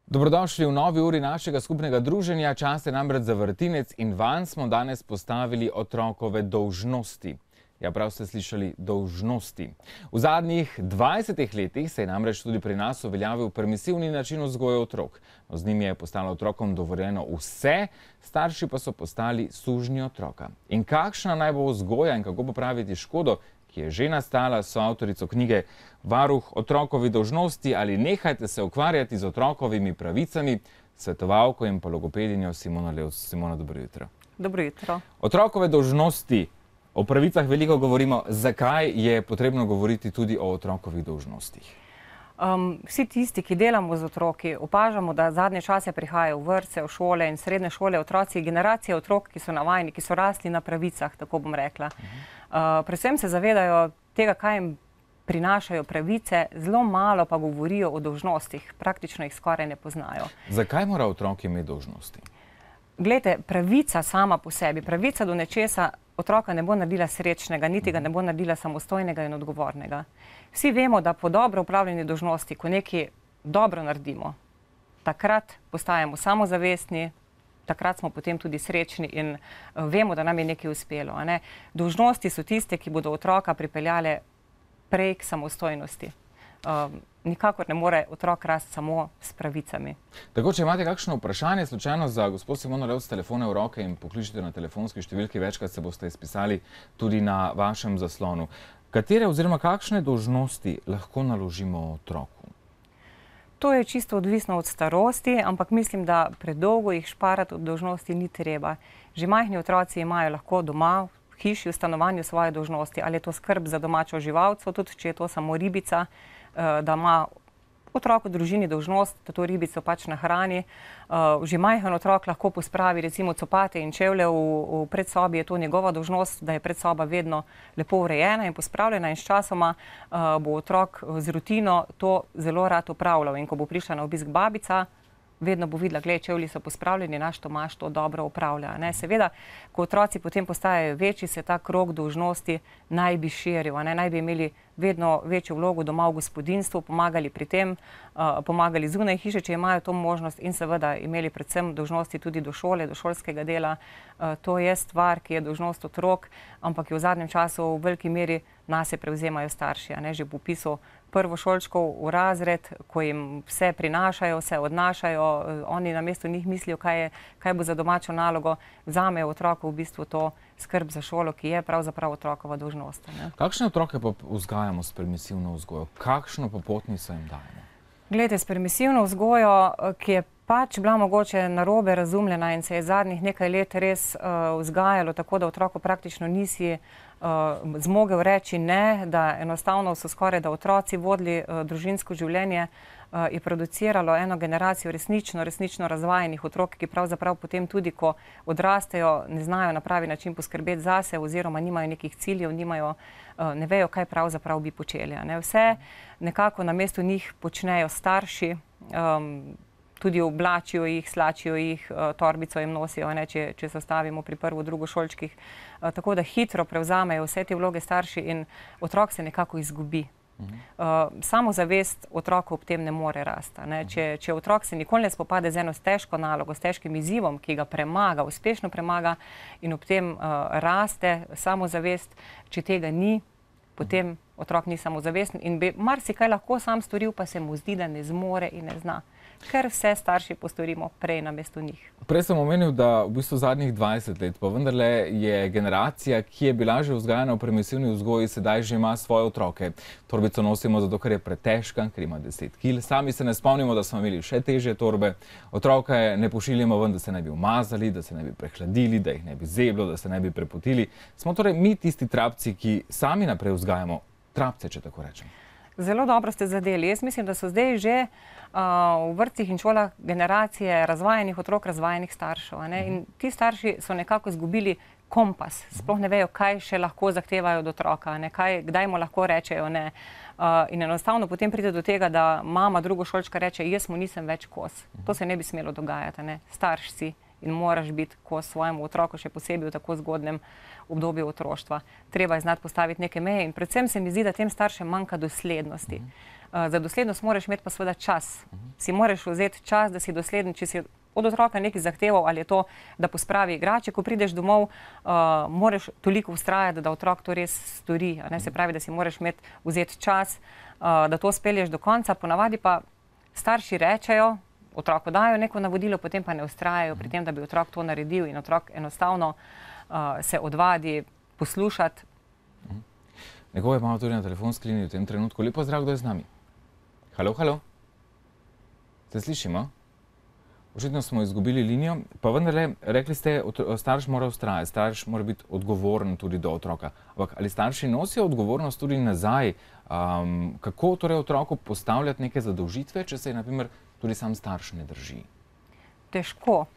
Dobrodošli v novi uri našega skupnega druženja. Čas je namreč za vrtinec in vanj smo danes postavili otrokove dolžnosti. Ja, prav ste slišali, dolžnosti. V zadnjih 20 letih se je namreč tudi pri nas uveljavil permisivni način vzgoje otrok. Z njim je postalo otrokom dovoljeno vse, starši pa so postali sužnji otroka. In kakšna naj bo vzgoja in kako popraviti škodo, ki je že nastala, so avtorico knjige Varuh otrokovih dolžnosti ali Nehajte se ukvarjati z otrokovimi pravicami, svetovalko in pa logopedinjo Simono Levc. Simona, dobro jutro. Dobro jutro. Otrokove dolžnosti. O pravicah veliko govorimo. Zakaj je potrebno govoriti tudi o otrokovih dolžnostih? Vsi tisti, ki delamo z otroki, opažamo, da zadnje čase prihajajo v vrtce, v šole in srednje šole otroci, generacije otrok, ki so navajeni, ki so rasli na pravicah, tako bom rekla. Predvsem se zavedajo tega, kaj jim prinašajo pravice, zelo malo pa govorijo o dolžnostih, praktično jih skoraj ne poznajo. Zakaj mora otrok imeti dolžnosti? Glejte, pravica sama po sebi, pravica do nečesa otroka ne bo naredila srečnega, niti ga ne bo naredila samostojnega in odgovornega. Vsi vemo, da po dobro upravljeni dolžnosti, ko nekaj dobro naredimo, takrat postajamo samozavestni, takrat smo potem tudi srečni in vemo, da nam je nekaj uspelo. Dolžnosti so tiste, ki bodo otroka pripeljale prej k samostojnosti. Nikakor ne more otrok rasti samo s pravicami. Tako, če imate kakšno vprašanje, slučajno za gospod Simono Levc, telefone v roke in pokličite na telefonski številki, večkrat se boste izpisali tudi na vašem zaslonu. Katere oziroma kakšne dolžnosti lahko naložimo otroku? To je čisto odvisno od starosti, ampak mislim, da predolgo jih šparati od dolžnosti ni treba. Že majhni otroci imajo lahko doma, v hiši, v stanovanju svoje dolžnosti, ali je to skrb za domačo živalco, tudi če je to samo ribica, da ima otrok v družini dolžnost, da to ribico pač nahrani. Že majhen otrok lahko pospravi recimo copate in čevlje v predsobi, je to njegova dolžnost, da je predsoba vedno lepo urejena in pospravljena in s časoma bo otrok z rutino to zelo rad opravljal. In ko bo prišla na obisk babica, vedno bo videla, gled, čevlji so pospravljeni, naš Tomaž to dobro upravlja. Seveda, ko otroci potem postajajo večji, se ta krog dolžnosti naj bi širil, naj bi imeli vedno večjo vlogo doma v gospodinjstvu, pomagali pri tem, pomagali zunaj hiše, če imajo to možnost in seveda imeli predvsem dolžnosti tudi do šole, do šolskega dela. To je stvar, ki je dolžnost otrok, ampak jo v zadnjem času v veliki meri nase prevzemajo starši. Že v upisu prvošolčkov v razred, ko jim vse prinašajo, vse odnašajo, oni namesto njih mislijo, kaj bo za domačo nalogo, vzamejo otroku v bistvu to skrb za šolo, ki je pravzaprav otrokova dolžnost. Kakšne otroke pa vzgajamo s permisivno vzgojo? Kakšno popotnico jim dajemo? Glede, s permisivno vzgojo, ki je pač bila mogoče narobe razumljena in se je zadnjih nekaj let res vzgajalo tako, da otroku praktično nisi zmogel reči ne, da enostavno so skoraj da otroci vodili družinsko življenje, je produciralo eno generacijo resnično razvajenih otrok, ki pravzaprav potem tudi, ko odrastejo, ne znajo na pravi način poskrbeti zase oziroma nimajo nekih ciljev, ne vejo, kaj pravzaprav bi počeli. Vse nekako namesto njih počnejo starši, tudi oblačijo jih, slačijo jih, torbico jim nosijo, če se stavimo pri drugošolčkih. Tako da hitro prevzamejo vse te vloge starši in otrok se nekako izgubi. Samozavest otroku ob tem ne more rasti. Če otrok se nikoli ne spopade z eno težko nalogo, s težkim izzivom, ki ga premaga, uspešno premaga in ob tem raste samozavest, če tega ni, potem otrok ni samozavesten in bi marsikaj lahko sam storil, pa se mu zdi, da ne zmore in ne zna. Ker vse starši postorimo prej namesto njih. Prej sem omenil, da v bistvu zadnjih 20 let, pa vendarle je generacija, ki je bila že vzgajana v permisivni vzgoji, sedaj že ima svoje otroke. Torbico nosimo zato, ker je pretežka, ker ima 10 kil. Sami se ne spomnimo, da smo imeli še težje torbe. Otroke ne pošiljamo ven, da se ne bi umazali, da se ne bi prehladili, da jih ne bi zeblo, da se ne bi prepotili. Smo torej mi tisti trapci, ki sami naprej vzgajamo trapce, če tako rečem. Zelo dobro ste zadeli. Jaz mislim, da so zdaj že v vrtcih in šolah generacije razvajenih otrok, razvajenih staršev. In ti starši so nekako izgubili kompas. Sploh ne vejo, kaj še lahko zahtevajo od otroka, kdaj mu lahko rečejo ne. In enostavno potem pride do tega, da mama drugošolčka reče, jaz mu nisem več kos. To se ne bi smelo dogajati. Starš si in moraš biti kos svojemu otroku, še posebej v tako zgodnem obdobju otroštva. Treba je znati postaviti neke meje in predvsem se mi zdi, da tem staršem manjka doslednosti. Za doslednost moraš imeti pa seveda čas. Si moraš vzeti čas, da si dosleden, če si od otroka nekaj zahteval, ali je to, da pospravi igrače, ko prideš domov, moraš toliko vztrajati, da otrok to res stori. Se pravi, da si moraš vzeti čas, da to spelješ do konca. Ponavadi pa starši rečejo, otroku dajo neko navodilo, potem pa ne vztrajajo pri tem, da bi otrok to naredil in otrok enostavno se odvadi poslušati. Nekoga imamo tudi na telefonski liniji v tem trenutku. Lepo zdrav, kdo je z nami? Halo, halo? Se slišimo? Očitno smo izgubili linijo, pa vendarle, rekli ste, starš mora vztrajati, starš mora biti odgovoren tudi do otroka. Ampak ali starši nosijo odgovornost tudi nazaj? Kako torej otroku postavljati neke zadolžitve, če se je, na primer, tudi sam starš ne drži? Težko,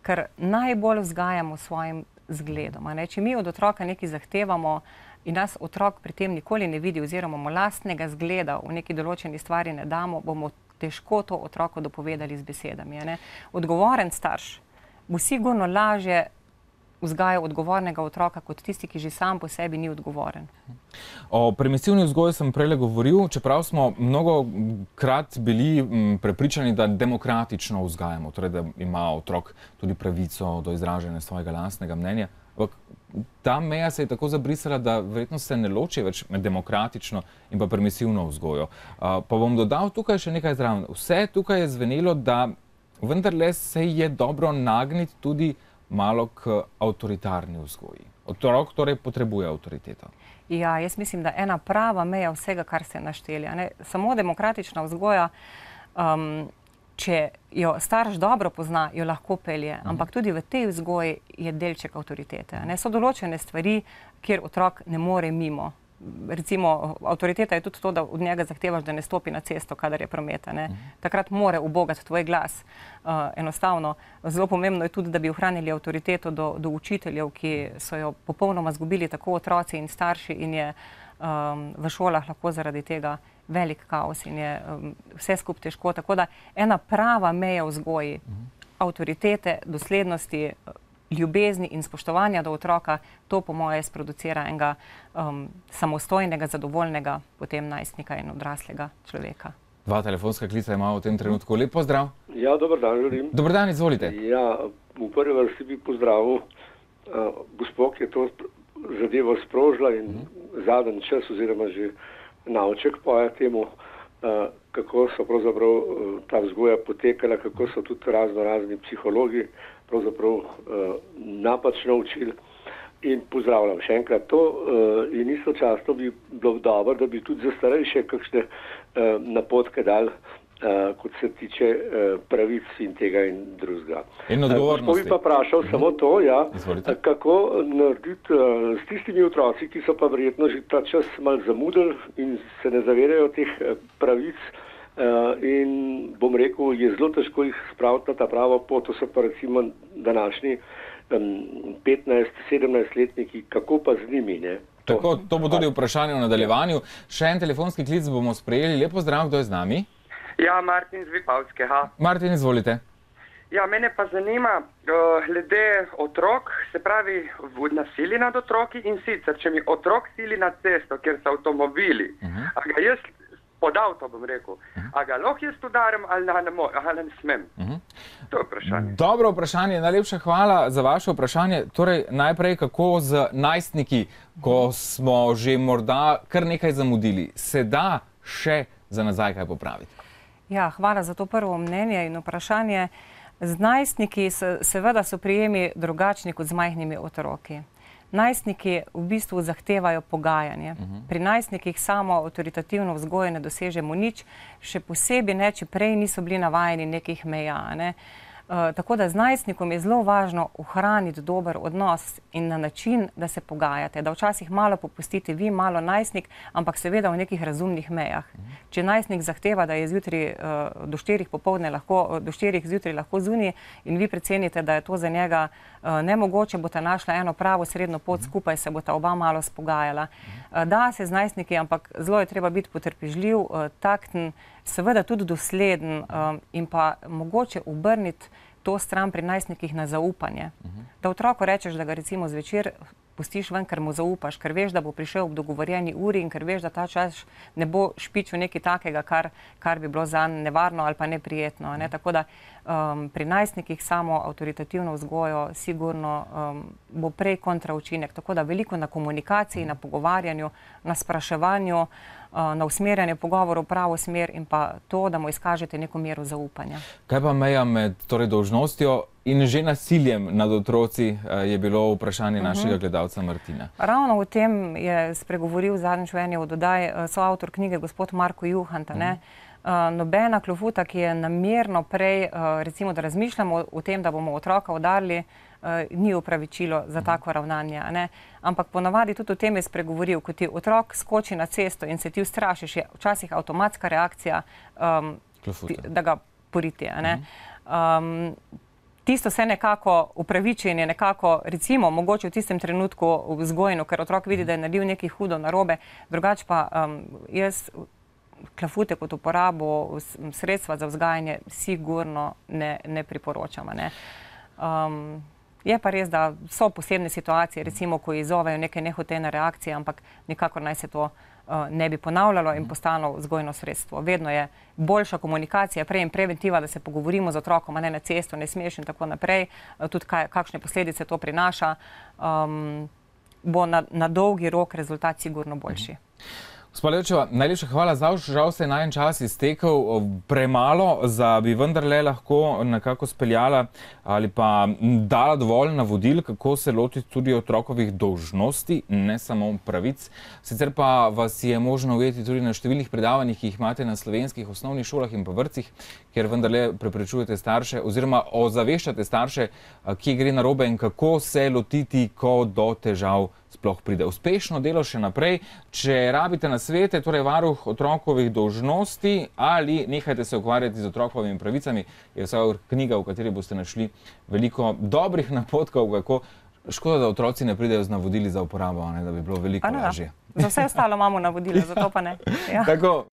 ker najbolj vzgajamo svojim zgledom. Če mi od otroka nekaj zahtevamo in nas otrok pri tem nikoli ne vidi oziroma mu lastnega zgleda v neki določeni stvari ne damo, bomo težko to otroku dopovedali z besedami. Odgovoren starš bo sigurno lažje vzgajal odgovornega otroka kot tisti, ki že sam po sebi ni odgovoren. O permisivni vzgoji sem prejle govoril, čeprav smo mnogokrat bili prepričani, da demokratično vzgajamo, torej da ima otrok tudi pravico do izražanja svojega lastnega mnenja. Ampak ta meja se je tako zabrisala, da verjetno se ne loči več med demokratično in pa permisivno vzgojo. Pa bom dodal tukaj še nekaj zraven. Vse tukaj je zvenelo, da vendarle se je dobro nagniti tudi malo k avtoritarni vzgoji. Otrok torej potrebuje avtoriteto. Ja, jaz mislim, da ena prava meja vsega, kar se našteli. Samo demokratična vzgoja, če jo starš dobro pozna, jo lahko pelje, ampak tudi v tej vzgoji je delček avtoritete. So določene stvari, kjer otrok ne more mimo. Recimo, avtoriteta je tudi to, da od njega zahtevaš, da ne stopi na cesto, kadar je promet. Takrat mora ubogati tvoj glas. Enostavno. Zelo pomembno je tudi, da bi ohranili avtoriteto do učiteljev, ki so jo popolnoma izgubili tako otroci in starši in je v šolah lahko zaradi tega velik kaos in je vse skupaj težko. Tako da ena prava meja vzgoji, avtoritete, doslednosti, ljubezni in spoštovanja do otroka, to po moje sproducira enega samostojnega, zadovoljnega potem najstnika in odraslega človeka. Dva telefonska klica imamo v tem trenutku. Lep pozdrav. Ja, dober dan, želim. Dober dan, izvolite. Ja, v prvi vrsti bi pozdravil gospod, ki je to zadevo sprožila in zadnji čas oziroma že nauček poja temu, kako so pravzaprav ta vzgoja potekala, kako so tudi razni psihologi pravzaprav napačno učili in pozdravljam še enkrat to in istočasno bi bilo dobro, da bi tudi za starejše kakšne napotke dali, kot se tiče pravic in tega in drugega. In odgovornosti. Bi pa vprašal samo to, kako narediti s tistimi otroci, ki so pa verjetno že ta čas malo zamudili in se ne zavedajo teh pravic, in bom rekel, je zelo težko jih spraviti na ta pravo pot, to so pa recimo današnji 15-17-letniki, kako pa z njimi, ne? Tako, to bo tudi vprašanje v nadaljevanju. Še en telefonski klic bomo sprejeli. Lep pozdrav, kdo je z nami? Ja, Martin z Vipavskega. Martin, izvolite. Ja, mene pa zanima glede otrok, se pravi nasilje nad otroki in sicer, če mi otrok sili na cesto, kjer so avtomobili, a ga jaz pod avto, bom rekel, a ga lahko jaz udarim ali ne smem? To je vprašanje. Dobro vprašanje, najlepša hvala za vaše vprašanje. Torej, najprej kako z najstniki, ko smo že morda kar nekaj zamudili, se da še za nazaj kaj popraviti? Ja, hvala za to prvo mnenje in vprašanje. Z najstniki seveda so prijemi drugačni kot z majhnimi otroki. Najstniki v bistvu zahtevajo pogajanje. Pri najstnikih samo avtoritativno vzgojo ne dosežemo nič, še posebej ne, če prej niso bili navajeni nekih meja. Tako da z najstnikom je zelo važno ohraniti dober odnos in na način, da se pogajate, da včasih malo popustite vi, malo najstnik, ampak seveda v nekih razumnih mejah. Če najstnik zahteva, da je zjutraj do 4 popoldne lahko, do 4 zjutraj lahko zunaj in vi precenite, da je to za njega nemogoče, boste našla eno pravo srednjo pot skupaj, se boste oba malo spogajala. Da se z najstniki, ampak zelo je treba biti potrpežljiv, takten, seveda tudi dosleden in pa mogoče obrniti to stran pri najstnikih na zaupanje. Da otroku rečeš, da ga recimo zvečer pustiš ven, ker mu zaupaš, ker veš, da bo prišel ob dogovorjeni uri in ker veš, da ta čas ne bo špičil nekaj takega, kar bi bilo zanj nevarno ali pa neprijetno. Ne? Tako da pri najstnikih samo avtoritativno vzgojo sigurno bo prej kontraučinek. Tako da veliko na komunikaciji, na pogovarjanju, na spraševanju, na usmerjanje pogovorov v pravo smer in pa to, da mu izkažete neko mero zaupanja. Kaj pa meja med dolžnostjo in že nasiljem nad otroci, je bilo vprašanje našega gledalca Martina. Ravno o tem je spregovoril zadnjič v eni od oddaj soavtor knjige gospod Marko Juhanta. Nobena klofuta, ki je namerno prej, recimo, da razmišljamo o tem, da bomo otroka udarili, ni upravičilo za tako ravnanje. Ampak ponavadi tudi o tem je spregovoril, ko ti otrok skoči na cesto in se ti ustrašiš, je včasih avtomatska reakcija, da ga poriti. Tisto se nekako upravičenje, nekako recimo mogoče v tistem trenutku vzgojeno, ker otrok vidi, da je naredil nekaj hudo narobe, drugače pa jaz klafute kot uporabo sredstva za vzgajanje sigurno ne priporočam. Je pa res, da so posebne situacije, recimo, ko izzovejo neke nehotene reakcije, ampak nikakor naj se to ne bi ponavljalo in postalo vzgojno sredstvo. Vedno je boljša komunikacija, prej in preventiva, da se pogovorimo z otrokom, a ne na cesto, ne smeš in tako naprej, tudi kakšne posledice to prinaša, bo na dolgi rok rezultat sigurno boljši. Gospa Levčeva, najlepša hvala, žal se je najin čas iztekel, premalo, da bi vendarle lahko nekako speljala ali pa dala dovolj navodil, kako se lotiti tudi otrokovih dolžnosti, ne samo pravic. Sicer pa vas je možno ujeti tudi na številnih predavanjih, ki jih imate na slovenskih osnovnih šolah in pa vrtcih, kjer vendarle preprečujete starše oziroma ozaveščate starše, kje gre narobe in kako se lotiti, ko do težav sploh pride. Uspešno delo še naprej. Če rabite nasvete, torej varuh otrokovih dolžnosti ali nehajte se ukvarjati z otrokovimi pravicami, je vsa knjiga, v kateri boste našli veliko dobrih napotkov, kako škoda, da otroci ne pridejo z navodili za uporabo, da bi bilo veliko lažje. Za vse ostalo imamo navodila, zato pa ne. Tako,